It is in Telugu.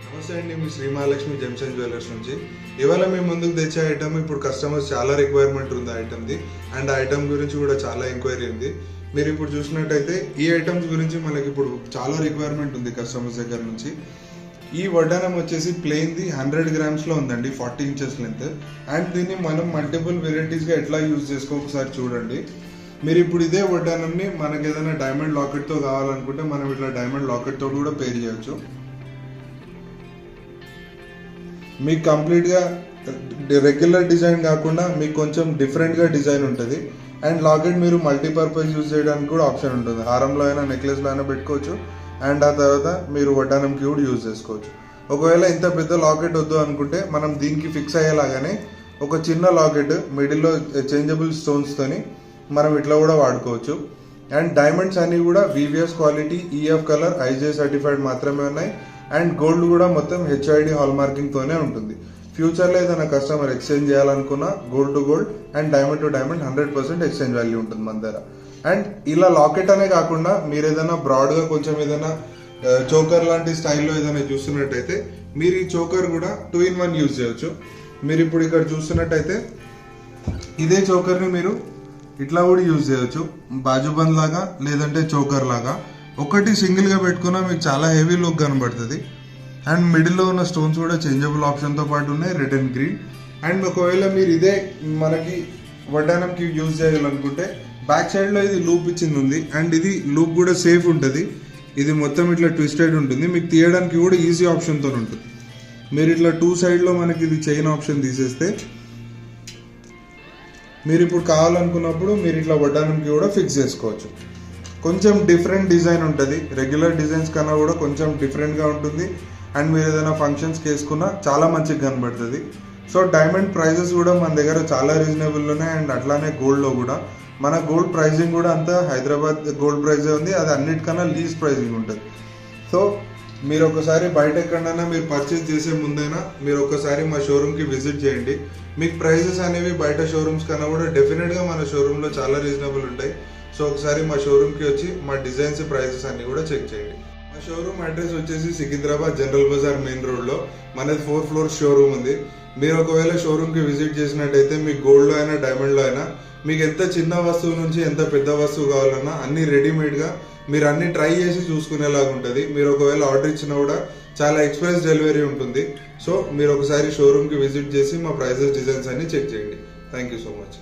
నమస్తే అండి, మీ Shri Mahalakshmi gems and jewellers నుంచి ఇవాళ మేము ముందుకు తెచ్చే ఐటమ్ ఇప్పుడు కస్టమర్స్ చాలా రిక్వైర్మెంట్ ఉంది ఐటమ్ది. అండ్ ఆ ఐటమ్ గురించి కూడా చాలా ఎంక్వైరీ ఉంది. మీరు ఇప్పుడు చూసినట్టయితే ఈ ఐటమ్స్ గురించి మనకి ఇప్పుడు చాలా రిక్వైర్మెంట్ ఉంది కస్టమర్స్ దగ్గర నుంచి. ఈ వడ్డానం వచ్చేసి ప్లెయిన్ది 100 గ్రామ్స్లో ఉందండి, 40 ఇంచెస్ లెంత్. అండ్ దీన్ని మనం మల్టిపుల్ వెరైటీస్గా ఎట్లా యూజ్ చేసుకో ఒకసారి చూడండి. మీరు ఇప్పుడు ఇదే వడ్డానంని మనకి ఏదైనా డైమండ్ లాకెట్తో కావాలనుకుంటే మనం ఇట్లా డైమండ్ లాకెట్తో కూడా పేర్ చేయొచ్చు. మీకు కంప్లీట్గా రెగ్యులర్ డిజైన్ కాకుండా మీకు కొంచెం డిఫరెంట్గా డిజైన్ ఉంటుంది. అండ్ లాకెట్ మీరు మల్టీపర్పస్ యూజ్ చేయడానికి కూడా ఆప్షన్ ఉంటుంది. హారంలో అయినా నెక్లెస్లో అయినా పెట్టుకోవచ్చు. అండ్ ఆ తర్వాత మీరు వడ్డానంకి కూడా యూజ్ చేసుకోవచ్చు. ఒకవేళ ఇంత పెద్ద లాకెట్ వద్దు అనుకుంటే మనం దీనికి ఫిక్స్ అయ్యేలాగానే ఒక చిన్న లాకెట్ మిడిల్లో చేంజబుల్ స్టోన్స్తోని మనం ఇట్లా కూడా వాడుకోవచ్చు. అండ్ డైమండ్స్ అన్నీ కూడా VVS quality, EF colour, IJ certified మాత్రమే ఉన్నాయి. అండ్ గోల్డ్ కూడా మొత్తం హెచ్ఐడి హాల్ మార్కింగ్తోనే ఉంటుంది. ఫ్యూచర్లో ఏదైనా కస్టమర్ ఎక్స్చేంజ్ చేయాలనుకున్నా gold to gold and diamond to diamond 100% exchange value ఉంటుంది మన దగ్గర. అండ్ ఇలా లాకెట్ అనే కాకుండా మీరు ఏదైనా బ్రాడ్గా కొంచెం ఏదైనా చోకర్ లాంటి స్టైల్లో ఏదైనా చూస్తున్నట్టయితే మీరు ఈ చోకర్ కూడా 2-in-1 యూజ్ చేయొచ్చు. మీరు ఇప్పుడు ఇక్కడ చూస్తున్నట్టయితే ఇదే చోకర్ని మీరు ఇట్లా కూడా యూజ్ చేయొచ్చు, బాజుబంద్ లాగా లేదంటే చోకర్ లాగా. ఒకటి సింగిల్గా పెట్టుకున్నా మీకు చాలా హెవీ లుక్ కనబడుతుంది. అండ్ మిడిల్లో ఉన్న స్టోన్స్ కూడా చేంజబుల్ ఆప్షన్తో పాటు ఉన్నాయి, రెడ్ అండ్ గ్రీన్. అండ్ ఒకవేళ మీరు ఇదే మనకి వడ్డానంకి యూజ్ చేయాలనుకుంటే బ్యాక్ సైడ్లో ఇది లూప్ ఇచ్చింది ఉంది. అండ్ ఇది లూప్ కూడా సేఫ్ ఉంటుంది. ఇది మొత్తం ఇట్లా ట్విస్టెడ్ ఉంటుంది, మీకు తీయడానికి కూడా ఈజీ ఆప్షన్తో ఉంటుంది. మీరు ఇట్లా 2 సైడ్లో మనకి ఇది చైన్ ఆప్షన్ తీసేస్తే మీరు ఇప్పుడు కావాలనుకున్నప్పుడు మీరు ఇట్లా వడ్డానంకి కూడా ఫిక్స్ చేసుకోవచ్చు. కొంచెం డిఫరెంట్ డిజైన్ ఉంటుంది, రెగ్యులర్ డిజైన్స్ కన్నా కూడా కొంచెం డిఫరెంట్గా ఉంటుంది. అండ్ మీరు ఏదైనా ఫంక్షన్స్కి వేసుకున్నా చాలా మంచిగా కనబడుతుంది. సో డైమండ్ ప్రైజెస్ కూడా మన దగ్గర చాలా రీజనబుల్ ఉన్నాయి. అండ్ అట్లానే గోల్డ్లో కూడా మన గోల్డ్ ప్రైజింగ్ కూడా అంతా హైదరాబాద్ గోల్డ్ ప్రైజే ఉంది, అది అన్నిటికన్నా లీజ్ ప్రైజింగ్ ఉంటుంది. సో మీరు ఒకసారి బయట ఎక్కడైనా మీరు పర్చేస్ చేసే ముందైనా మీరు ఒకసారి మా షోరూమ్కి విజిట్ చేయండి. మీకు ప్రైజెస్ అనేవి బయట షోరూమ్స్ కన్నా కూడా డెఫినెట్గా మన షోరూంలో చాలా రీజనబుల్ ఉంటాయి. సో ఒకసారి మా షోరూమ్కి వచ్చి మా డిజైన్స్, ప్రైజెస్ అన్ని కూడా చెక్ చేయండి. మా షోరూమ్ అడ్రస్ వచ్చేసి సికింద్రాబాద్ జనరల్ బజార్ మెయిన్ రోడ్లో మనది 4 ఫ్లోర్స్ షోరూమ్ ఉంది. మీరు ఒకవేళ షోరూమ్కి విజిట్ చేసినట్టయితే మీకు గోల్డ్లో అయినా డైమండ్లో అయినా మీకు ఎంత చిన్న వస్తువు నుంచి ఎంత పెద్ద వస్తువు కావాలన్నా అన్ని రెడీమేడ్గా మీరు అన్ని ట్రై చేసి చూసుకునేలాగా ఉంటుంది. మీరు ఒకవేళ ఆర్డర్ ఇచ్చినా కూడా చాలా ఎక్స్ప్రెస్ డెలివరీ ఉంటుంది. సో మీరు ఒకసారి షోరూమ్కి విజిట్ చేసి మా ప్రైజెస్, డిజైన్స్ అన్ని చెక్ చేయండి. Thank you so much.